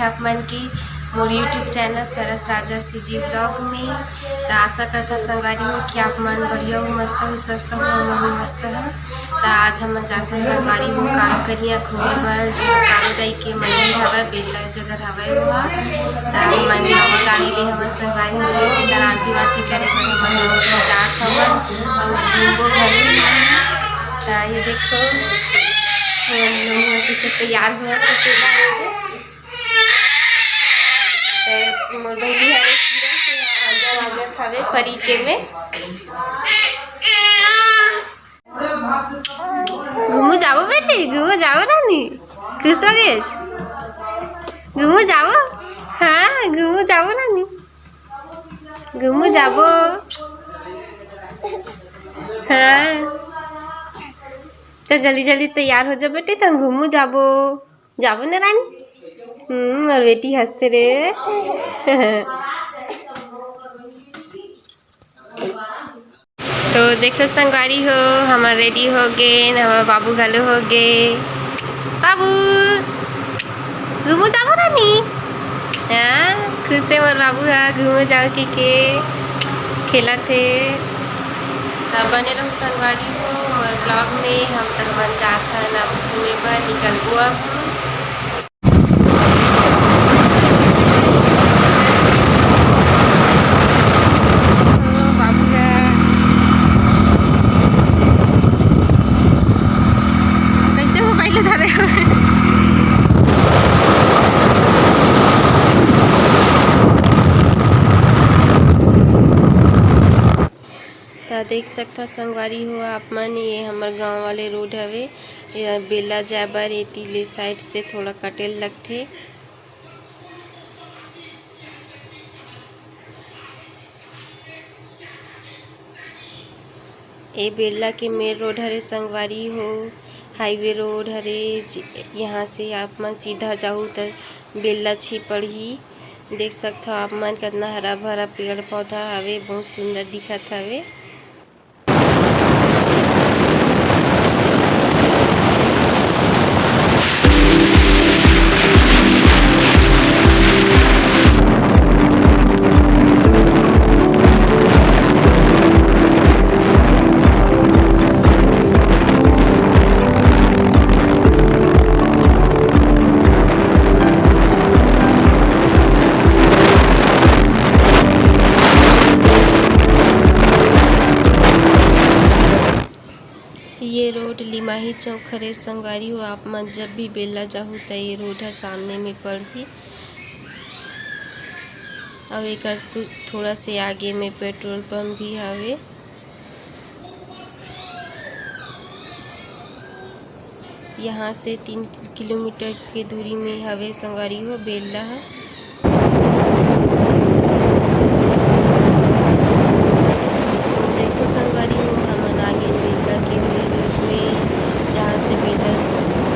आप मन की मोर यूट्यूब चैनल सरस राजा सीजी ब्लॉग में। तो आशा करता संगवारी हो कि आप मन बढ़िया हो, मस्त हो, स्वस्थ हो, हम मस्त है। तो आज हम जाते संगवारी हो कारो कन्या घूमे बर, कारो दाई के मंदिर हवा बेला जगह हवा हुआ। तो मन गाड़ी ले हम संगवारी हो आरती वारती करे बर हम जात हवन और घूमबो घरे। तो ये देखो तैयार हुआ मोर बहनी हरे आजत हवे परी के में घूमू जाओ बेटे, घूमू जाओ रानी, खुश हो गए घूमू जाओ। हाँ घूमू जाओ रानी, घूमू जाओ। हाँ तो जल्दी जल्दी तैयार हो जाओ बेटे, तुम घूमू जाबो जाबो ना रानी। और बेटी हंसते रे। तो देखो संगवारी हो हमारा रेडी हो गए, हमारा बाबू घलो हो गए। बाबू घूमू जाओ रानी। हाँ खुश है मोर बाबू है, घूमू जाओ के खेला थे। तब बने रहो संगवारी हो मोर ब्लॉग में। हम तक मन जात हन अब घूमे पर निकलबो अब। कैसे मोबाइल धरे देख सकता संगवारी हो आप मन, ये हमार गांव वाले रोड हवे। बेला जाए बर एती साइड से थोड़ा कटेल लगथे। ये बेला के मेन रोड हरे संगवारी हो, हाईवे रोड हरे। यहाँ से आप मन सीधा जाऊ तो बेला छी पड़ही। देख सकते हो आप मन कितना हरा भरा पेड़ पौधा हवे, बहुत सुंदर दिखत हवे। ये रोड लिमाही चौक हरे संगवारी हो। आप मन जब भी बेला जाहू तो ये रोड है सामने में पड़ही। और एक थोड़ा से आगे में पेट्रोल पंप भी हवे। यहाँ से 3 किलोमीटर के दूरी में हवे संगवारी हो बेला है। देखो संगवारी हो हमन आगे बेला के जहाँ से बेला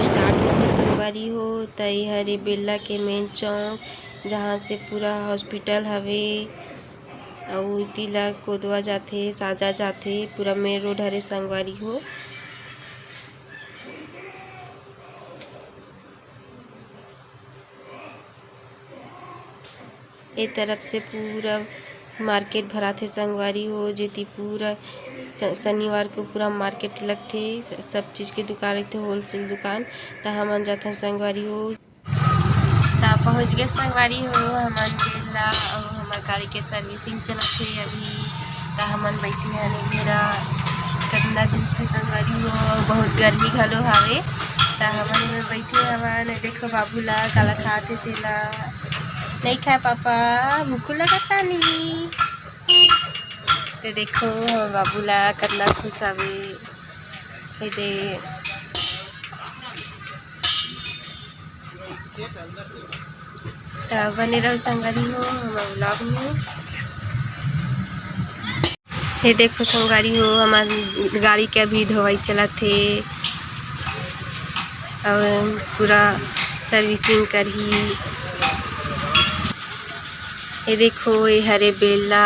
स्टार्ट होती संगवारी हो तो हरे बेला के मेन चौक जहाँ से पूरा हॉस्पिटल हवे और तिला कोदवा जाथे साजा जाथे, पूरा मेन रोड हरे संगवारी हो। एक तरफ से पूरा मार्केट भरा थे संगवारी हो, जेती पूरा शनिवार को पूरा मार्केट लगथे, सब चीज़ के दुकान लगथे, होलसेल दुकान। तो हमन जाथन संगवारी हो। तो पहुँच गए संगवारी हो हमन बेला और हमार गाड़ी के सर्विसिंग चलत थे अभी। तो हमन बैठे हन घेरा कितना दिन से संगवारी हो, बहुत गर्मी घलो हवे। तो हमन बैठे हवन। देखो बाबू ला काला खाते तेला नहीं खाए पापा, भूख लगता नहीं। तो देखो बाबू ला कितना खुश हवे। दे बने रहो संगवारी हो हमारे ब्लॉग में। ये देखो संगवारी हो हमारी गाड़ी के अभी धोवाई चला थे और पूरा सर्विसिंग करही। ये देखो ये हरे बेला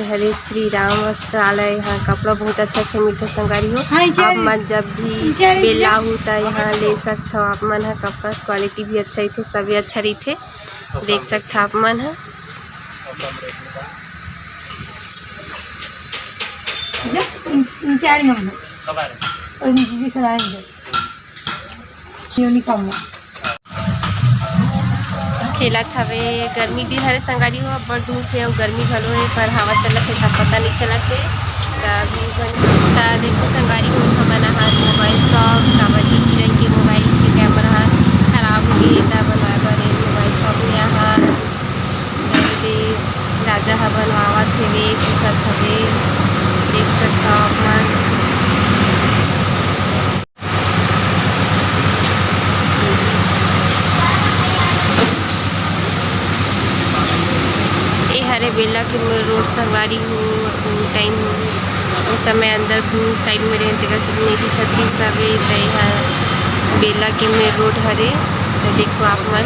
हरे श्री राम वस्त्रालय। यहाँ कपड़ा बहुत अच्छा मिलता संगवारी हो। आप मन जब भी बेला होता यहाँ ले सकते हो। आप मन है कपड़ा क्वालिटी भी अच्छा ही थे, सभी अच्छा रही थे, देख सकते आप मन है। खेलत हवे गर्मी दिन हरे संगवारी हो, बड़ धूप है और गर्मी घलो है, पर हवा चलत है तब पता नहीं चलत है। देखो संगवारी हो हमन हाथ मोबाइल शॉप काबर की रंग के मोबाइल के कैमरा खराब हो गए तब बनवाए बर मोबाइल शॉप में यहाँ राजा ह बनवावत हवे, पूछत हवे, देख सकते हो आप। हरे बेला के रोड संगवारी हो टाइम उस समय अंदर साइड में रहते का सब नहीं दिखत रही सब। यहाँ बेला के में रोड हरे तो देखो आप मन।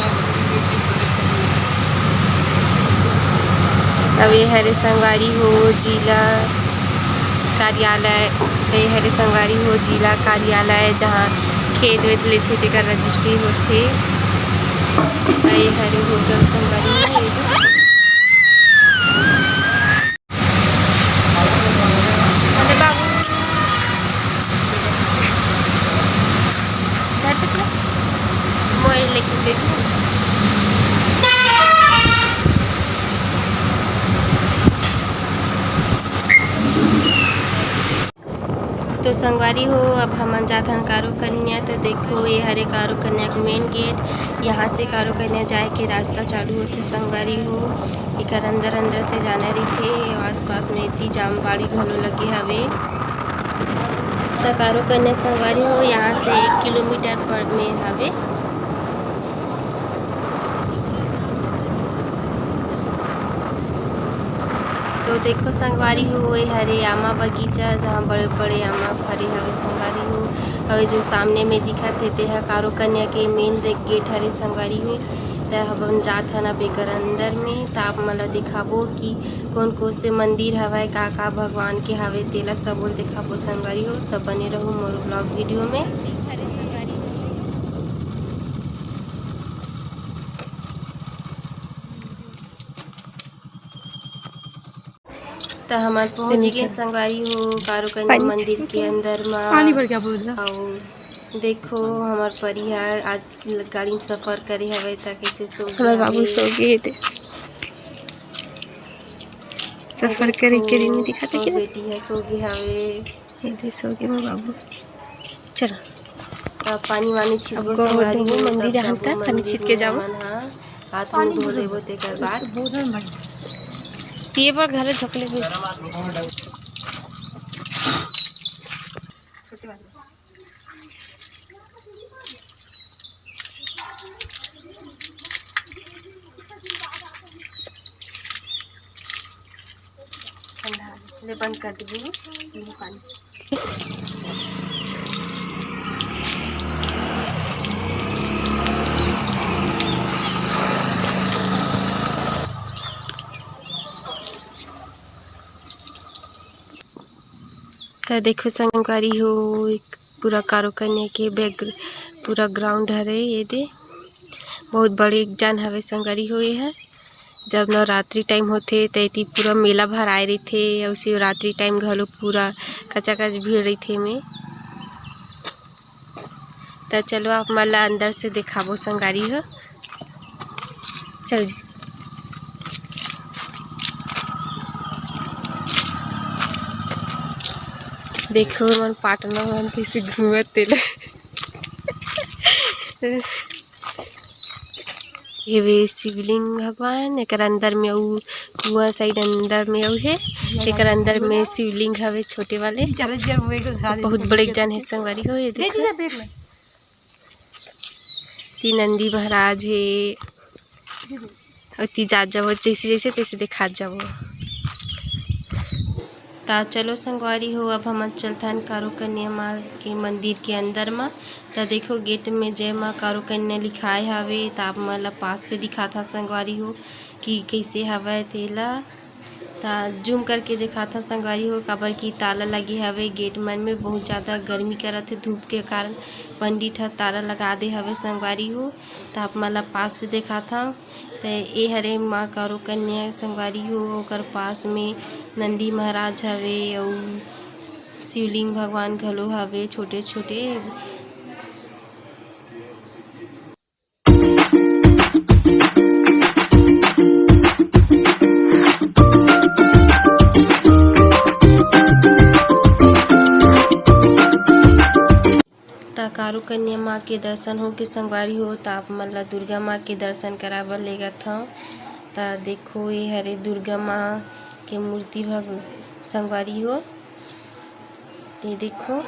अब ये हरे संगवारी हो जिला कार्यालय, ये हरे संगवारी हो जिला कार्यालय जहाँ खेत वेत लेते तेकर रजिस्ट्री होते। ये हरे होटल संगवारी हो। तो संगवारी हो अब हम जाथन कारो कन्या। तो देखो ये हरे कारो कन्या का मेन गेट, यहाँ से कारो कन्या जाए के रास्ता चालू होते संगवारी हो। एक अंदर से जाना रही थे, आसपास में इतनी जाम बाड़ी घलो लगे हवे। तो कारो कन्या संगवारी हो यहाँ से 1 किलोमीटर पर में हवे। तो देखो संगवारी हो ये हरे आमा बगीचा जहाँ बड़े बड़े आमा फरे हवे संगवारी हो। और जो सामने में दिखत है ते कारो कन्या के मेन गेट हरे संगवारी हो। तो हम जात हन अब एकर अंदर में, तो आप मन ला दिखाबो कि कौन कौन से मंदिर हवय, का भगवान के हवे तेला सब दिखाबो संगवारी हो। तो बने रहो मोर ब्लॉग वीडियो में। तो हमार पहुँच गए संगवारी हो कारो कन्या मंदिर के अंदर में। और देखो हमार परिवार आज गाड़ी में सफर करे हवे ता कैसे सो बाबू सो गए थे सफर करे के नहीं दिखाते क्या बेटी है सो गई हवे ये सो गए मोर बाबू। चलो पानी वानी छिड़को संगवारी हो मंदिर यहाँ तक पानी छिट के जाओ हाथ मुंह धो देबो तेकर बाद पिए पर घर झोकले भी ले बंद कर दीजिए पानी। तो देखो संगवारी हो एक पूरा कारो कन्या के बैक पूरा ग्राउंड हरे ये दे बहुत बड़े जान हवे संगवारी हो। ये है जब नवरात्रि टाइम होते तो पूरा मेला भर आए रही थे और शिवरात्रि टाइम घलो पूरा कचाकच भीड़ रही थे में। तो चलो आप मन ला अंदर से दिखाबो संगवारी हो। चल जी देखो मन पाटना मन कैसे घूमत तेला ये शिवलिंग भगवान एक अंदर में कुआ साइड अंदर में है एक अंदर में शिवलिंग हवे छोटे वाले बहुत बड़े जान है संगवारी हो। ये देखो 3 नंदी महाराज है और ती जात जाओ जैसे जैसे तैसे दिखा जाओ। ता चलो संगवारी हो अब हम चलथन कारो कन्या माँ के मंदिर के अंदर में। तो देखो गेट में जय माँ कारो कन्या लिखाए हवे। तो आप मन ला पास से दिखा था संगवारी हो कि कैसे हवे तेला। ता जूम करके दिखाता संगवारी हो काबर की ताला लगे हवे गेट मन में बहुत ज़्यादा गर्मी करत है धूप के कारण पंडित ह ताला लगा दे हवे संगवारी हो। ता आप मन ला पास से दिखाता तो ए हरे माँ कारू कन्या संगवारी हो ओकर पास में नंदी महाराज हवे अउ शिवलिंग भगवान घलो हवे छोटे छोटे। कारू कन्या माँ के दर्शन हो के संगवारी हो ता आप मन ला दुर्गा माँ के दर्शन कराबर लेगत हव। ता देखो ये हरे दुर्गा माँ के मूर्ति संगवारी हो ते देखो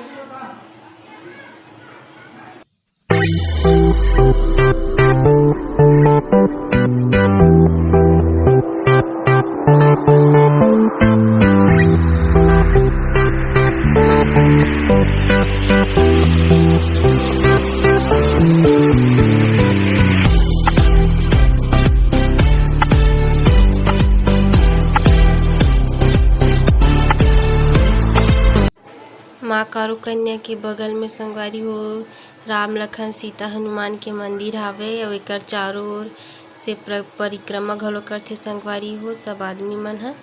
माँ कारू कन्या के बगल में संगवारी हो राम लखन सीता हनुमान के मंदिर हावे और एकर चारों ओर से परिक्रमा घलो करथे संगवारी हो सब आदमी मन ह।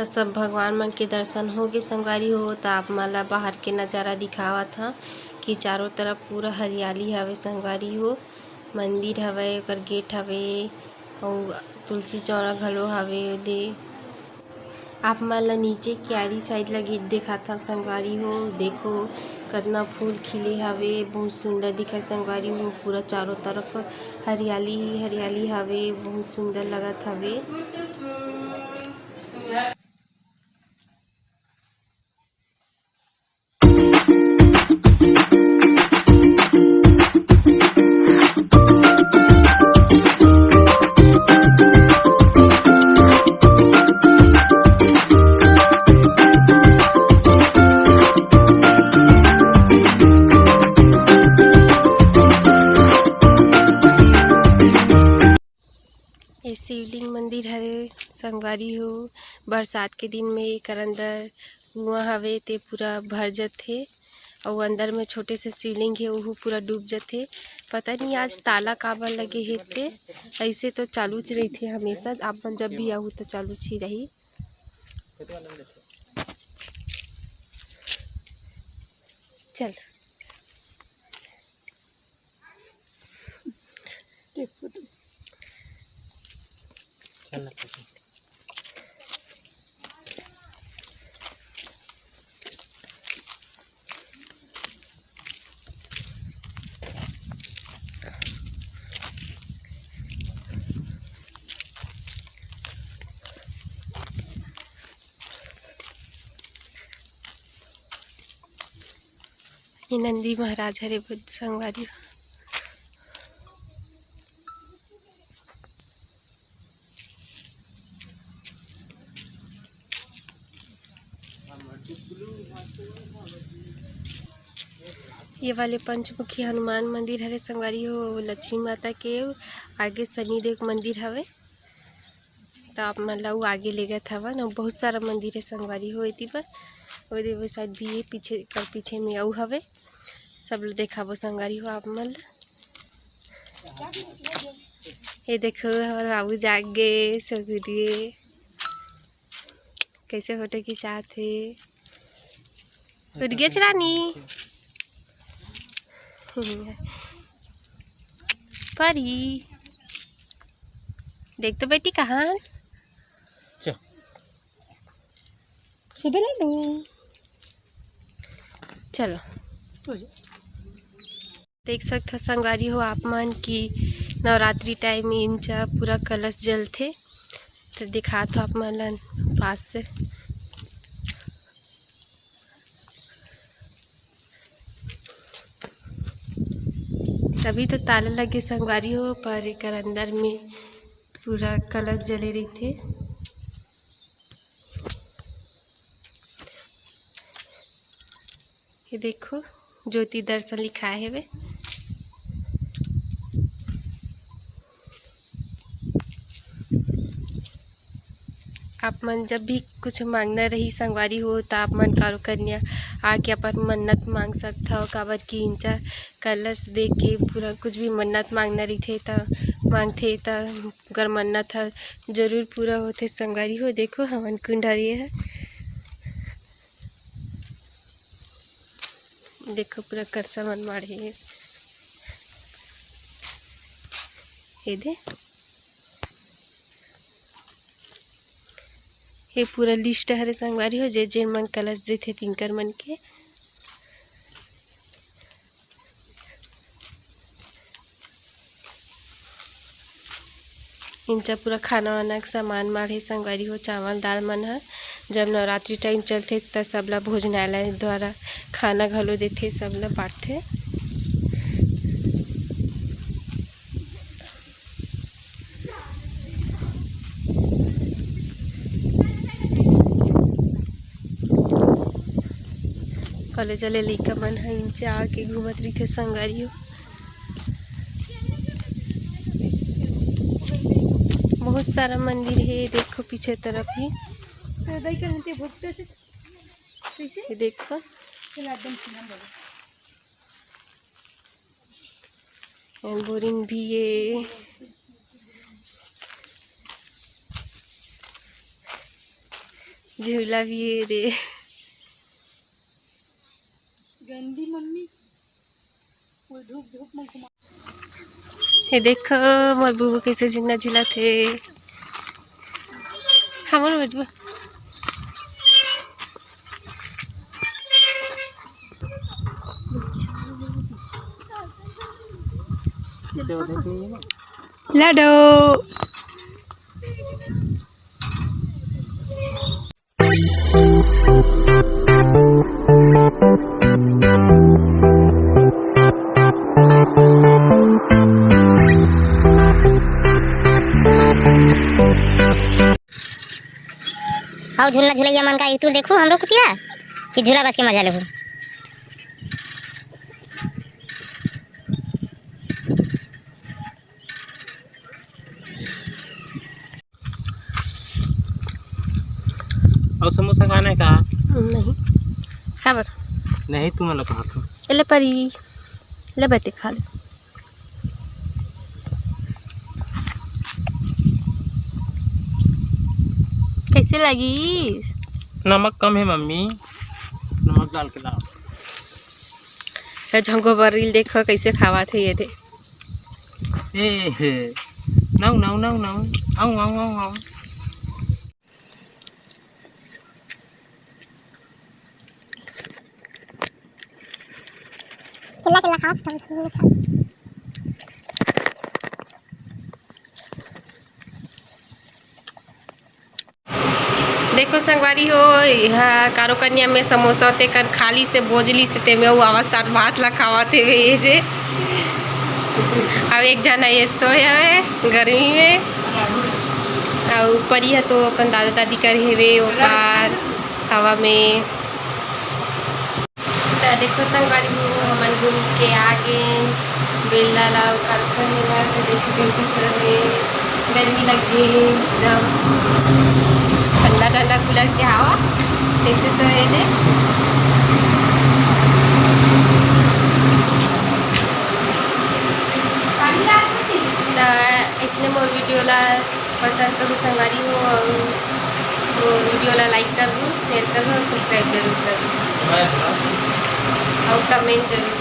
सब भगवान मन के दर्शन हो गए संगवारी हो ता आप मन ला बाहर के नज़ारा दिखावत ह कि चारों तरफ पूरा हरियाली हवे संगवारी हो। मंदिर हवे ओकर गेट हवे अउ तुलसी चौरा घलो हवे ओदे। आप मन ला नीचे क्यारी साइड ला गेट दिखाता संगवारी हो देखो कतना फूल खिले हवे बहुत सुंदर दिखत संगवारी हो पूरा चारों तरफ हरियाली ही हरियाली हवे बहुत सुंदर लगत हवे। शिवलिंग मंदिर हरे संगवारी हो बरसात के दिन में एकर अंदर कुआं हवे ते पूरा भर जाथे और अंदर में छोटे से शिवलिंग है वह पूरा डूब जाथे। पता नहीं आज ताला काबर लगे हे ते ऐसे तो चालू च रही हमेशा आप मन जब भी आहू तो चालू ही रही। चल ये नंदी महाराज हरे संगवारी हो। ये वाले पंचमुखी हनुमान मंदिर हरे संगवारी हो लक्ष्मी माता के आगे शनिदेव मंदिर हवे तो आप मन ला आगे ले गए हवन और बहुत सारा मंदिर है संगवारी हो एती पर वो शायद भी ये पीछे में अऊ हवे सब लोग देखाबो संगवारी हो आप मन ला। ये देखो हमारे बाबू जाग गए सगुरिये कैसे फोटो खिंचाते उठ गए रानी परी देख तो बेटी कहाँ सुबह ला लो चलो देख सकते संगवारी हो आप मन की नवरात्रि टाइम में इनचा पूरा कलश जलते तो दिखा तो आप मन पास से तभी तो ताला लगे संगवारी हो पर एक अंदर में पूरा कलश जले रही थे। ये देखो ज्योति दर्शन लिखा है वे। आप मन जब भी कुछ मांगना रही संगवारी हो तो आप मन कारो कन्या आके अपन मन्नत मांग सकता हो। काबर की इंचा कलश देख के पूरा कुछ भी मन्नत मांगना रही थे तो मांगथे तो अगर मन्नत है जरूर पूरा होते संगवारी हो। देखो हवन कुंड हरिये है, देखो पूरा करसा मन माढ़े है। ये दे ये पूरा लिस्ट हरे संगवारी हो जे जे मन कलश देथे तिनकर मन के। इनचा पूरा खाना वाना के सामान माढ़े संगवारी हो। चावल दाल मन है जब नवरात्रि टाइम चलते तब सबला भोजनालय द्वारा खाना घलो देथे, सबला बांटथे। कॉलेज वाले लइका मन ह इनचे आके घूमत रही थे संगवारी हो। बहुत सारा मंदिर है, देखो पीछे तरफ ही ये देखो बोरिंग भी है। झूला भी है रे। गंदी मम्मी ये देखो मोर बुबू कैसे झूला झूला थे। हमर बजवा लाडो। आओ झूला झूलैया मन का तू देखो हमरो कुतिया कि झूला बस के मजा ले। और समोसा खाना है का? नहीं खाबर नहीं तुम लोग कहा तो ले परी ले बेटे खा ले। कैसे लगी? नमक कम है मम्मी, नमक डाल के लाओ। झंगो बरील देखो कैसे खावा थे ये दे। ए नाउ नाउ नाउ नाउ आओ आओ आओ आओ। किला किला खाओ सब। देखो संगवारी हो यहाँ कारो कन्या में समोसा ते कन खाली से बोझली से ते में आवाज साथ भात ला खावा थे वे ये जे। अब एक जना ये सोए हवे गर्मी में और ऊपर ही है तो अपन दादा दादी कर हेवे ऊपर हवा में। तो देखो संगवारी हो हमन घूम के आगे बेला ला कारखाने ला तो देखो कैसे सोए। गर्मी लगी एकदम ठंडा ठंडा कूलर के हवा कैसे सोए थे। तो इसने मोर वीडियो ला पसंद करूँ संगवारी हो और मोर वीडियो ला लाइक करूँ, शेयर करूँ, सब्सक्राइब जरूर करूँ और कमेंट जरूर